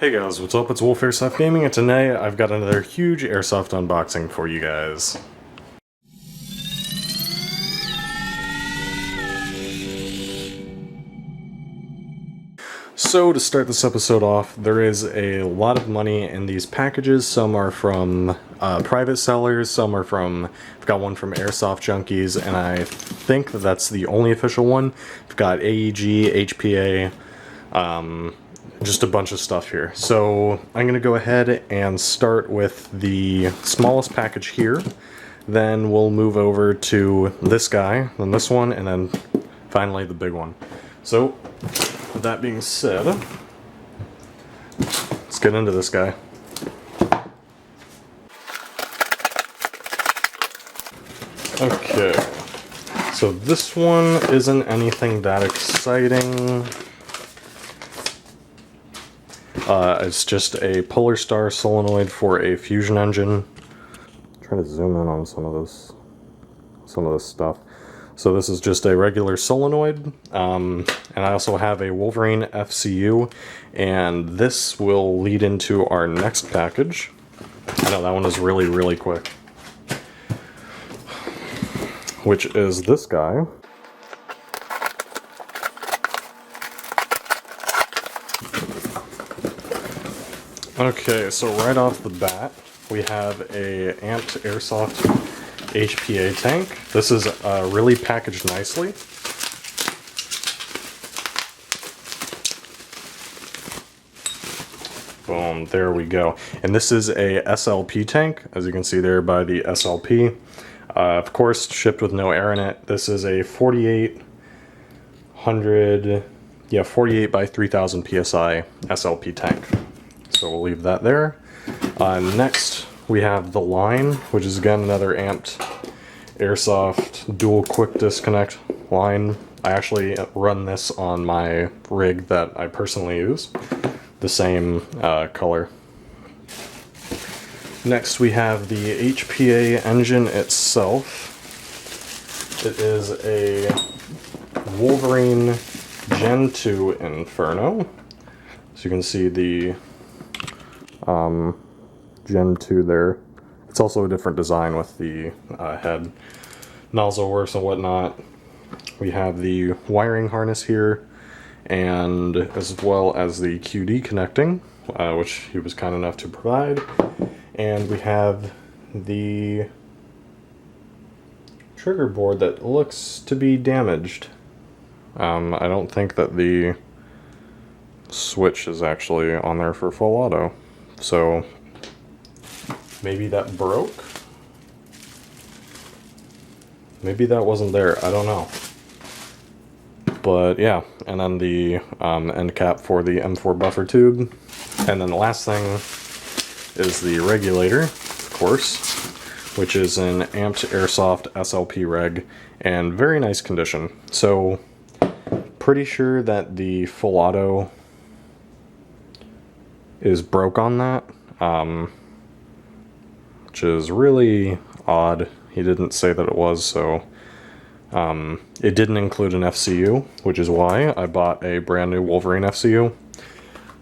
Hey guys, what's up? It's Wolf Airsoft Gaming, and today I've got another huge Airsoft unboxing for you guys. So to start this episode off, there is a lot of money in these packages. Some are from private sellers, some are from, I've got one from Airsoft Junkies, and I think that that's the only official one. I've got AEG, HPA, just a bunch of stuff here. So I'm going to go ahead and start with the smallest package here. Then we'll move over to this guy, then this one, and then finally the big one. So with that being said, let's get into this guy. Okay, so this one isn't anything that exciting. It's just a Polarstar solenoid for a fusion engine. I'm trying to zoom in on some of this stuff. So this is just a regular solenoid, and I also have a Wolverine FCU, and this will lead into our next package. I know that one is really quick, which is this guy. Okay, so right off the bat, we have a amped Airsoft HPA tank. This is really packaged nicely. Boom, there we go. And this is a SLP tank, as you can see there by the SLP. Of course, shipped with no air in it. This is a 48 by 3000 PSI SLP tank. So we'll leave that there. Next, we have the line, which is again another amped Airsoft dual quick disconnect line. I actually run this on my rig that I personally use, the same color. Next, we have the HPA engine itself. It is a Wolverine Gen 2 Inferno. So you can see the Gen 2 there. It's also a different design with the head nozzle works and whatnot. We have the wiring harness here, and as well as the QD connecting, which he was kind enough to provide. And we have the trigger board that looks to be damaged. I don't think that the switch is actually on there for full auto. So maybe that broke? Maybe that wasn't there, I don't know. But yeah, and then the end cap for the M4 buffer tube. And then the last thing is the regulator, of course, which is an amped Airsoft SLP reg, and very nice condition. So pretty sure that the full auto is broke on that, which is really odd. He didn't say that it was, so it didn't include an FCU, which is why I bought a brand new Wolverine FCU.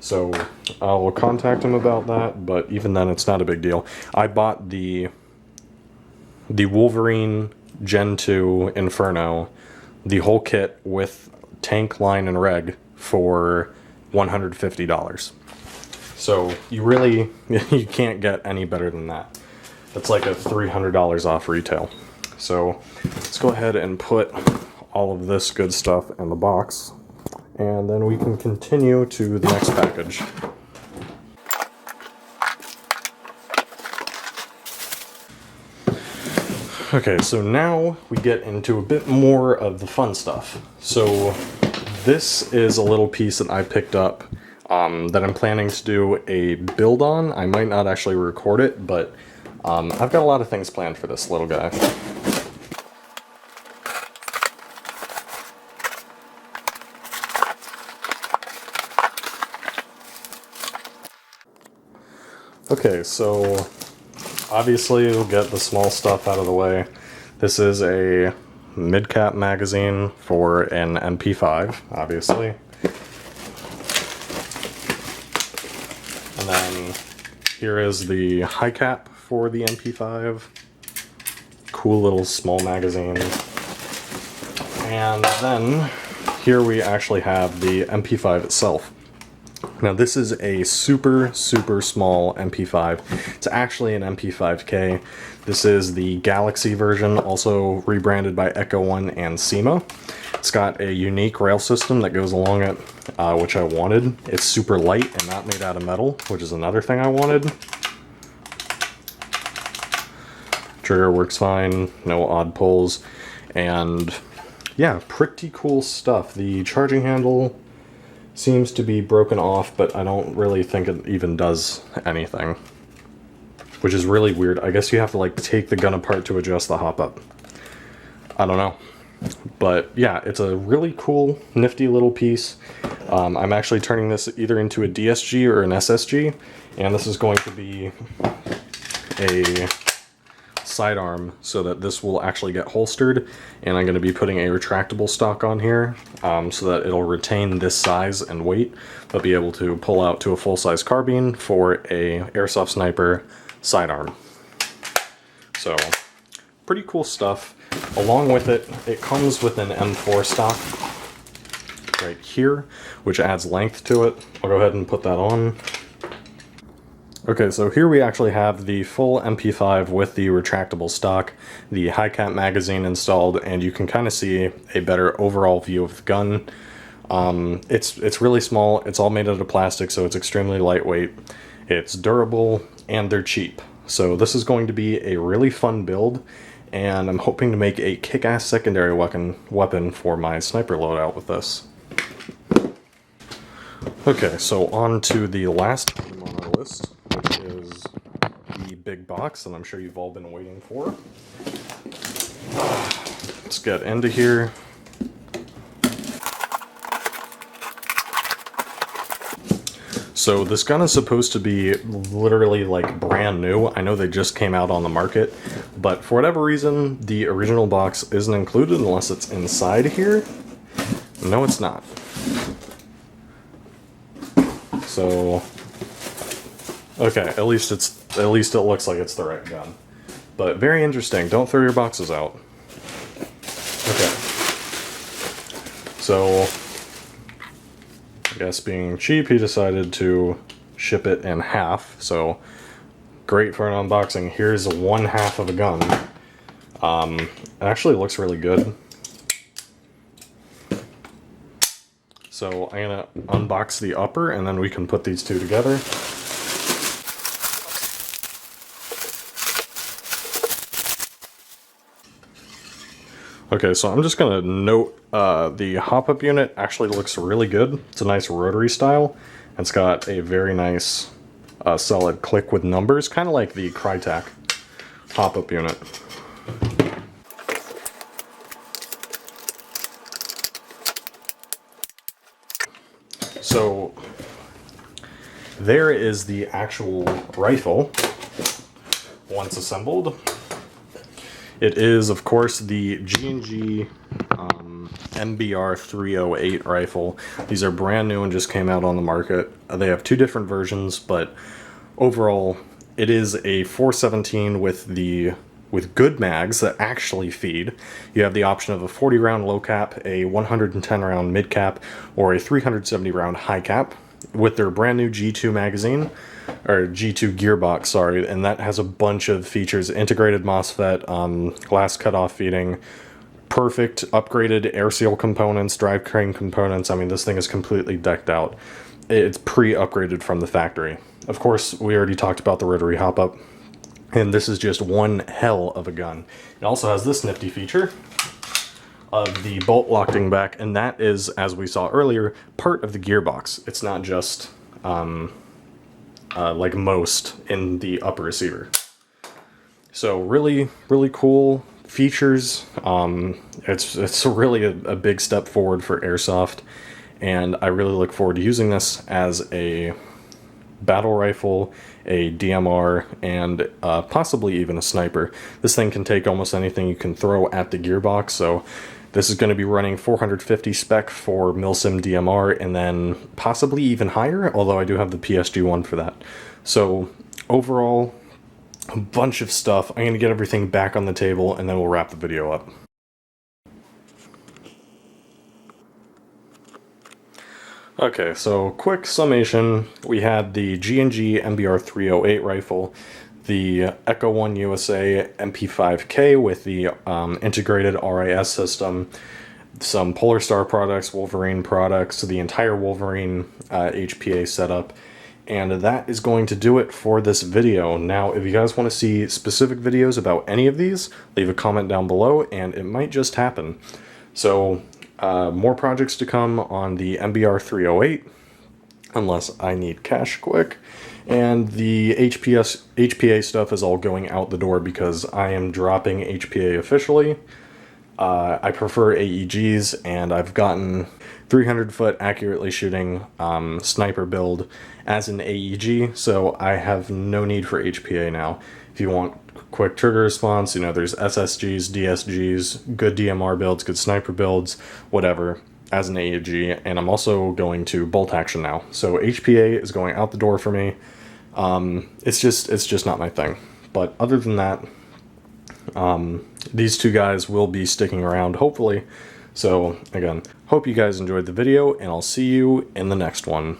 So I'll contact him about that, but even then it's not a big deal. I bought the Wolverine Gen 2 Inferno, the whole kit with tank, line, and reg for $150. So you can't get any better than that. That's like a $300 off retail. So let's go ahead and put all of this good stuff in the box, and then we can continue to the next package. Okay, so now we get into a bit more of the fun stuff. So this is a little piece that I picked up that I'm planning to do a build on. I might not actually record it, but I've got a lot of things planned for this little guy. Okay, so obviously we'll get the small stuff out of the way. This is a mid-cap magazine for an MP5, obviously. And then here is the high cap for the MP5. Cool little small magazine. And then here we actually have the MP5 itself. Now this is a super small MP5. It's actually an MP5K. This is the Galaxy version, also rebranded by Echo One and CYMA. It's got a unique rail system that goes along it, which I wanted. It's super light and not made out of metal, which is another thing I wanted. Trigger works fine, no odd pulls, and yeah, pretty cool stuff. The charging handle seems to be broken off, but I don't really think it even does anything, which is really weird. I guess you have to like take the gun apart to adjust the hop up. I don't know. But yeah, it's a really cool, nifty little piece. I'm actually turning this either into a DSG or an SSG, and this is going to be a sidearm so that this will actually get holstered, and I'm going to be putting a retractable stock on here so that it'll retain this size and weight, but be able to pull out to a full-size carbine for a airsoft sniper sidearm. So pretty cool stuff. Along with it, it comes with an M4 stock right here, which adds length to it. I'll go ahead and put that on. Okay, so here we actually have the full MP5 with the retractable stock, the high cap magazine installed, and you can kind of see a better overall view of the gun. It's really small, it's all made out of plastic, so it's extremely lightweight, it's durable, and they're cheap. So this is going to be a really fun build, and I'm hoping to make a kick-ass secondary weapon for my sniper loadout with this. Okay, so on to the last item on our list, which is the big box that I'm sure you've all been waiting for. Let's get into here. So this gun is supposed to be literally like brand new. I know they just came out on the market, but for whatever reason, the original box isn't included unless it's inside here. No, it's not. So, okay, at least it looks like it's the right gun. But very interesting. Don't throw your boxes out. Okay. So, I guess being cheap, he decided to ship it in half. So, great for an unboxing. Here's one half of a gun. It actually looks really good. So I'm gonna unbox the upper and then we can put these two together. Okay, so I'm just gonna note the hop-up unit actually looks really good. It's a nice rotary style. It's got a very nice solid click with numbers, kind of like the Crytek hop-up unit. So there is the actual rifle once assembled. It is, of course, the G&G MBR 308 rifle. These are brand new and just came out on the market. They have two different versions, but overall it is a 417 with good mags that actually feed. You have the option of a 40 round low cap, a 110 round mid cap, or a 370 round high cap with their brand new G2 magazine, or G2 gearbox, sorry, and that has a bunch of features: integrated MOSFET, glass cutoff feeding, perfect upgraded air seal components, drivetrain components. I mean, this thing is completely decked out. It's pre-upgraded from the factory. Of course, we already talked about the rotary hop-up, and this is just one hell of a gun. It also has this nifty feature of the bolt locking back, and that is, as we saw earlier, part of the gearbox. It's not just like most in the upper receiver. So really cool features. It's really a big step forward for Airsoft, and I really look forward to using this as a battle rifle, a DMR, and possibly even a sniper. This thing can take almost anything you can throw at the gearbox, so This is going to be running 450 spec for Milsim DMR, and then possibly even higher, although I do have the PSG one for that. So overall, a bunch of stuff. I'm going to get everything back on the table, and then we'll wrap the video up. Okay, so quick summation. We had the G&G MBR 308 rifle, the Echo 1 USA MP5K with the integrated RIS system, some Polarstar products, Wolverine products, the entire Wolverine HPA setup, and that is going to do it for this video. Now, if you guys want to see specific videos about any of these, leave a comment down below, and it might just happen. So, more projects to come on the MBR 308, unless I need cash quick. And the HPA stuff is all going out the door because I am dropping HPA officially. I prefer AEGs, and I've gotten 300-foot accurately shooting sniper build as an AEG, so I have no need for HPA now. If you want quick trigger response, you know, there's SSGs, DSGs, good DMR builds, good sniper builds, whatever, as an AEG, and I'm also going to bolt action now. So HPA is going out the door for me. It's just not my thing. But other than that, these two guys will be sticking around, hopefully. So again, hope you guys enjoyed the video, and I'll see you in the next one.